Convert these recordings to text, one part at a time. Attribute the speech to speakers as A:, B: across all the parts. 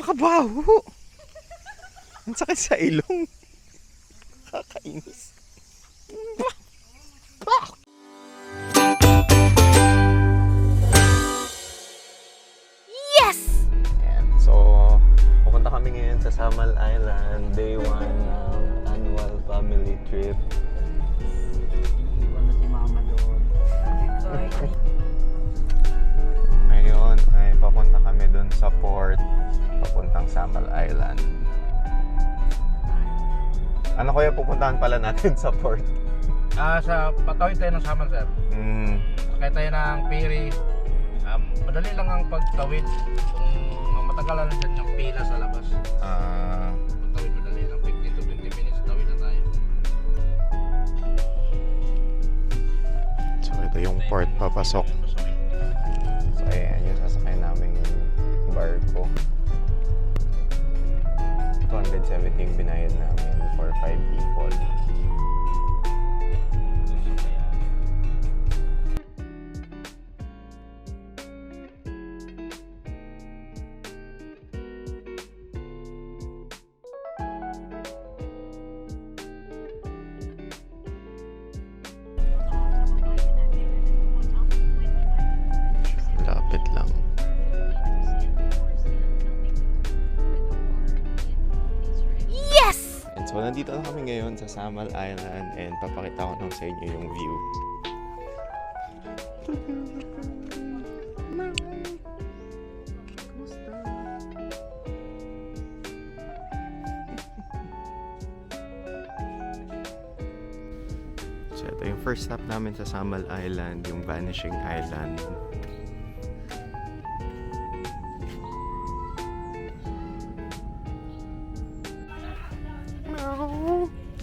A: Nakakabaho. Ang sakit sa ilong. Kakainis.
B: Yes!
A: Ayan, so pupunta kami ngayon sa Samal Island, day 1 ng annual family trip.
C: Iwan na si mama doon.
A: Ngayon ay papunta kami dun sa port, papuntang Samal Island. Ano kaya pupuntahan pala natin sa port?
C: Sa patawid tayo ng Samal, sir. Sakay tayo ng ferry. Madali lang ang pagtawid. Kung matagal lang dyan yung pila sa labas. Pagtawid madali lang. 15 to 20 minutes, tawid na tayo.
A: So ito yung port papasok. So ayan, yung sasakay namin barko. 270 binayad namin for 5 people. Lapit lang.
B: Yes!
A: And so nandito na kami ngayon sa Samal Island and papakita ko lang sa inyo yung view. So ito yung first stop namin sa Samal Island, yung Vanishing Island.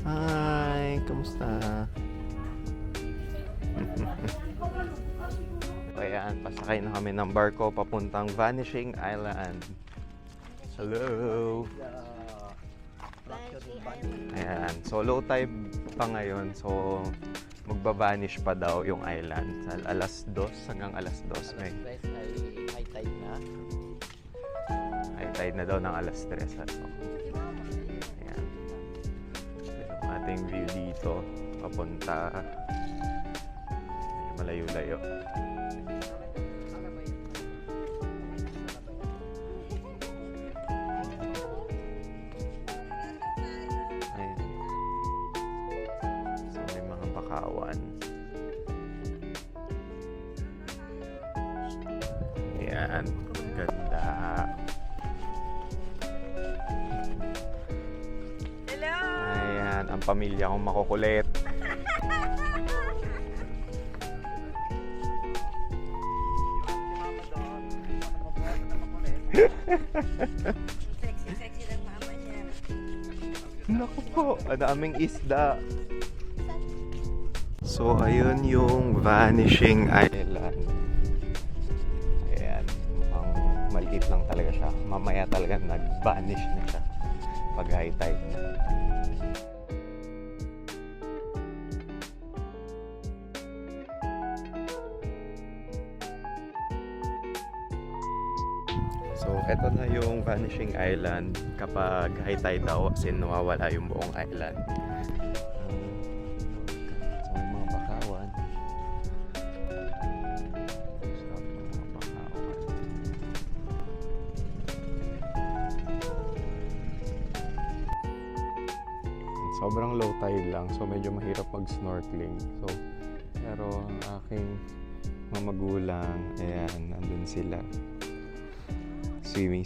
A: Hi, kamusta? Ayan, pasakay na kami ng barko papuntang Vanishing Island. Hello! Ayan, so low tide pa ngayon, so magba-vanish pa daw yung island sa alas 2 hanggang alas 2 may
C: High tide na.
A: high tide na daw ng alas 3. So, ayan. Ito yung ating view dito papunta malayo-layo. Ayan. So may mga bakawan. Ayan, ganda.
B: Hello!
A: Ayan, ang pamilya kong makukulit.
B: Sexy ng mama niya.
A: Naku po, ang daming isda. So, ayun yung Vanishing Island. Ayan, mukhang maliit lang talaga siya. Mamaya talaga nag-vanish na siya pag high tide na. So, eto na yung Vanishing Island kapag high tide daw kasi nawawala yung buong island. So, may mga bakawan. Sarap ng mga bakawan. Sobrang low tide lang, so medyo mahirap mag-snorkeling. So, pero ang aking mga magulang, ayan, nandun sila. Swimming.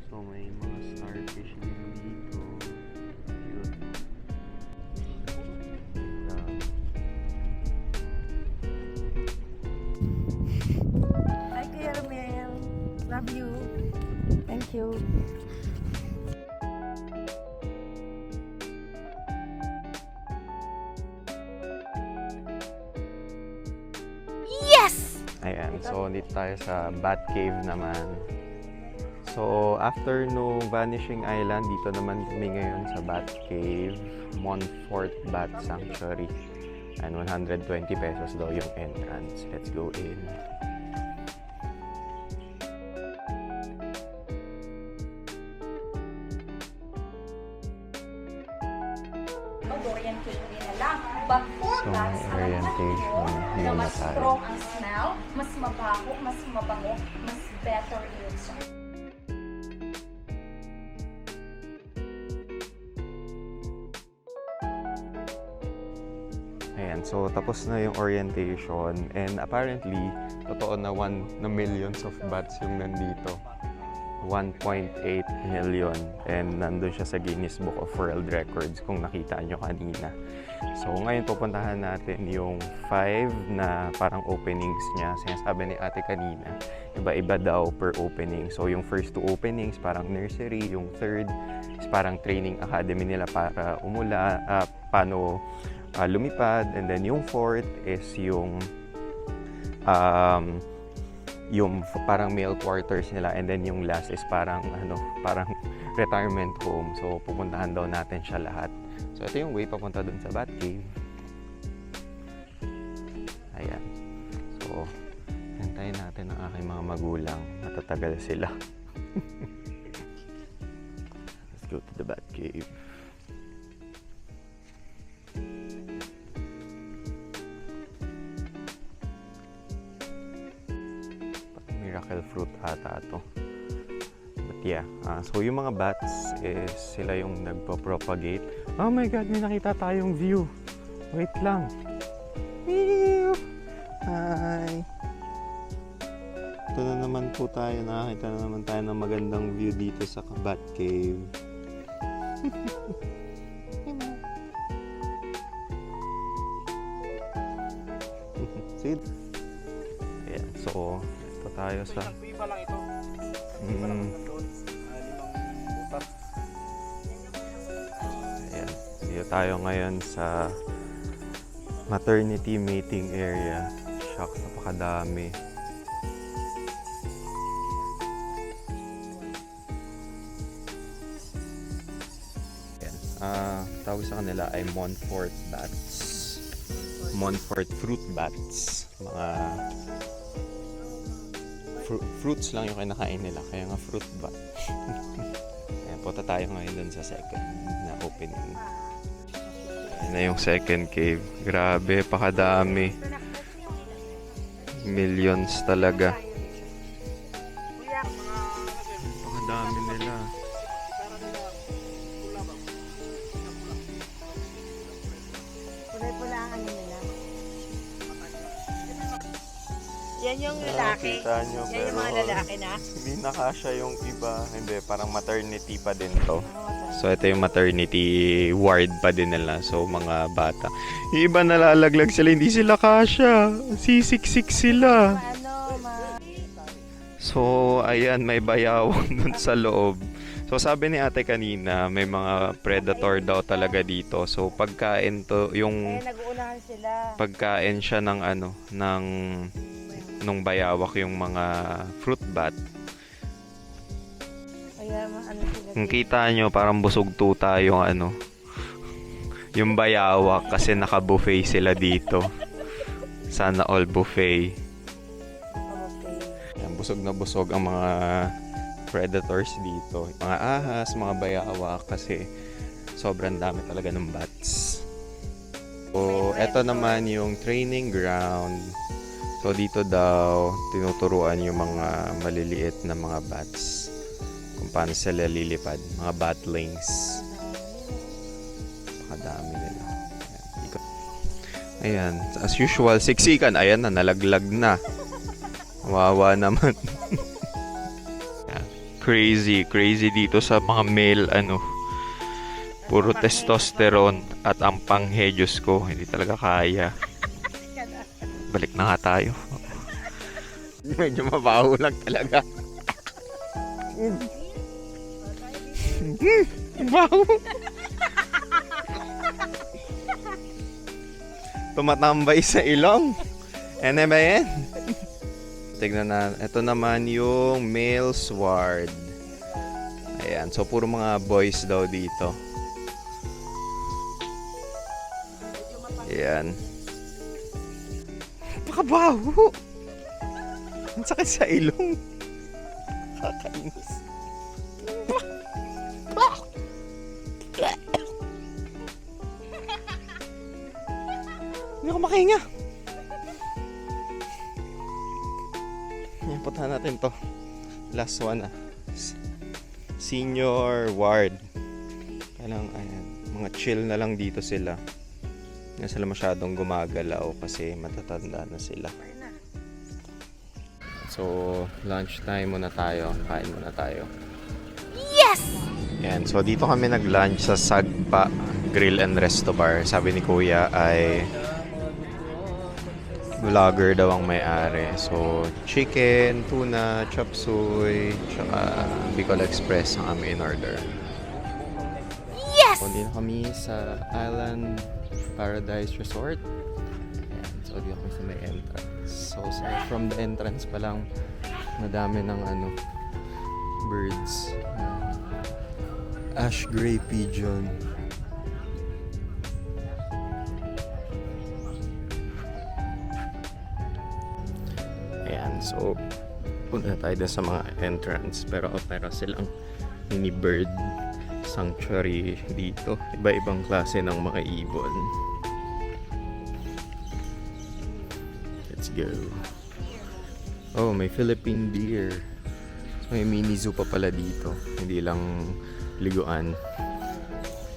A: So may mga starfish din dito. Cute.
B: Hi, Kuya Romel. Love you. Thank you. Yes!
A: Ayan, so dito tayo sa Bat Cave naman. So after no Vanishing Island, dito naman kami ngayon sa Bat Cave, Montfort Bat Sanctuary. And 120 pesos daw yung entrance. Let's go in.
D: Orientation na lang. But for
A: So,
D: guys,
A: may orientation
D: na
A: muna
D: mas
A: tayo.
D: strong ang smell, mas mabaho, mas mabango, mas better yung sound.
A: Ayan, so tapos na yung orientation and apparently, totoo na millions of bats yung nandito. 1.8 million and nandun siya sa Guinness Book of World Records kung nakita nyo kanina. So ngayon pupuntahan natin yung 5 na parang openings niya. Sinasabi ni ate kanina, iba-iba daw per opening. So yung first 2 openings parang nursery, yung third is parang training academy nila para paano lumipad, and then yung fourth is yung parang male quarters nila, and then yung last is parang parang retirement home. So pupuntahan daw natin siya lahat. So ito yung way papunta dun sa Bat Cave. Ayan. So hintayin natin ang aking mga magulang. Matatagal sila. Let's go to the Bat Cave. Miracle fruit ata to. But yeah, so yung mga bats is sila yung nagpo-propagate. Oh my god, may nakita tayong view. Wait lang. Meow! Hi! Ito na naman po tayo. Nakakita na naman tayo ng magandang view dito sa Bat Cave. See? Ayan, so ito tayo sa...
C: Iba lang ito. Iba lang doon. 5 butas.
A: Ayan, dito tayo ngayon sa maternity mating area. Shucks, napakadami. Ayan, tawag sa kanila ay Montfort bats. Montfort fruit bats. Mga fruits lang yung kinakain nila, kaya nga fruit bat. Ayan, punta tayo ngayon dun sa second na opening. Ayan na yung second cave. Grabe, pakadami. Millions talaga. Pakadami nila.
B: Kulay-pula ang ano nila. Yan yung lalaki.
A: Kita nyo,
B: Yan yung mga
A: pero
B: lalaki na.
A: hindi nakasya yung iba. Hindi, parang maternity pa din to. So ito yung maternity ward pa din nila. So mga bata. Yung iba nalalaglag sila, hindi sila kasya. Sisiksik sila. So ayan, may bayawang dun sa loob. So sabi ni ate kanina, may mga predator daw talaga dito. So pagkain to, yung
B: Nag-uunahan sila.
A: pagkain siya ng nung bayawak yung mga fruit bat.
B: Kaya ano sila.
A: Kung kita nyo, parang busog tuta yung yung bayawak kasi naka-buffet sila dito. Sana all buffet. Yan, busog na busog ang mga predators dito. Mga ahas, mga bayawak kasi sobrang dami talaga ng bats. So, eto naman yung training ground. So, dito daw tinuturuan yung mga maliliit na mga bats kung paano sila lilipad. Mga batlings. Pakadami nila. Ayan. As usual, siksikan. Ayan na, nalaglag na. Wawa naman. Crazy dito sa mga male, puro testosterone at ang panghejos ko, hindi talaga kaya. Balik na nga tayo. Medyo mabaho lang talaga. Baho. Tumatambay sa ilong. Ano ba yan? Tignan na. Ito naman yung male sward. Ayan. So, puro mga boys daw dito. Ayan. Napakabaho! Ang sakit sa ilong. Kakainis. Hindi ako makahinga. Ayan, puntahan natin to. Last one na. Senior ward. Kailang, ayan, mga chill na lang dito sila. Hindi sila masyadong gumagalaw kasi matatanda na sila. So, lunch time muna tayo. Kain muna tayo.
D: Yes!
A: Yan. So, dito kami nag-lunch sa Sagpa Grill and Resto Bar. Sabi ni Kuya ay vlogger daw ang may-ari. So, chicken, tuna, chop suey, tsaka Bicol Express ang aming in-order.
D: Yes!
A: So, dito kami sa Island Paradise Resort. Ayan. So, dito kami sa may entrance. So, from the entrance pa lang, madami ng birds. Ash gray pigeon. Ayan, so punta tayo dun sa mga entrance, pero silang mini bird sanctuary dito. Iba-ibang klase ng mga ibon. Let's go. Oh, may Philippine deer. So, may mini zoo pa pala dito. Hindi lang liguan.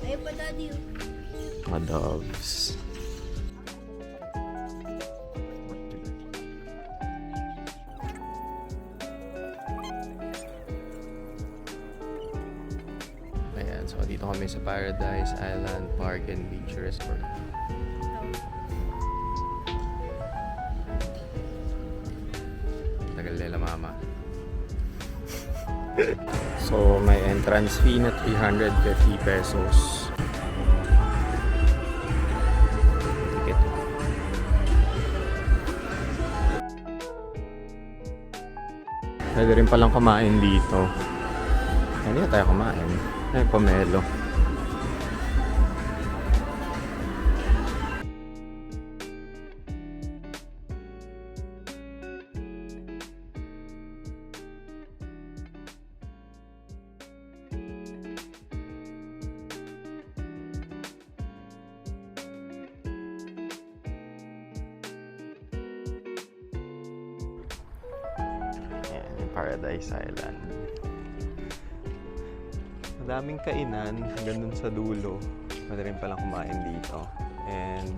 B: Ay, pa daddy.
A: Mga dogs. Ayan, so dito kami sa Paradise Island Park and Beach Resort. Tagal nila mama. So may entrance fee na 350 pesos. Ticket. Pwede rin palang kumain dito. Hindi tayo kumain. Ay, pomelo. Ayan, yung Paradise Island. Madaming kainan hanggang dun sa dulo. Pwede rin palang kumain dito. And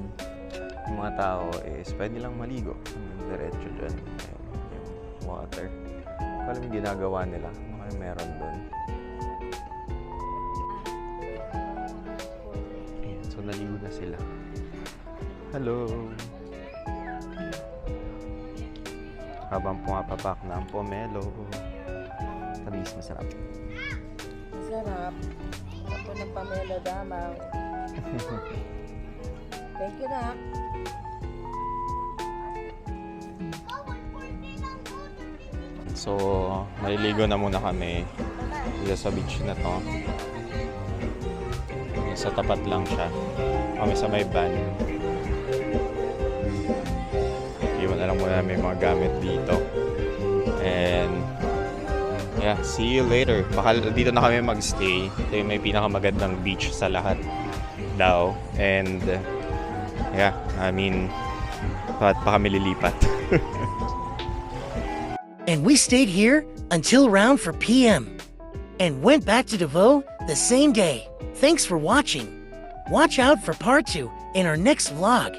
A: yung mga tao is pwede lang maligo. Diretso dyan. Ayan, yung water. Kung alam yung ginagawa nila. Ano meron dun. Ayan, so naligo na sila. Hello! Habang pumapapak na ang pomelo. Tamis, masarap.
B: Sarap. Ako ng pamelo damaw. Thank you, Nak.
A: So, maliligo na muna kami dito sa beach na to. Sa tapat lang siya. Kami sa may van. Iwan na lang muna namin mga gamit dito. And yeah, see you later. Baka dito na kami magstay. Ito yung may pinakamagandang beach sa lahat daw. And yeah, I mean, pa kami lilipat.
E: And we stayed here until around 4 p.m. and went back to Davao the same day. Thanks for watching. Watch out for part 2 in our next vlog.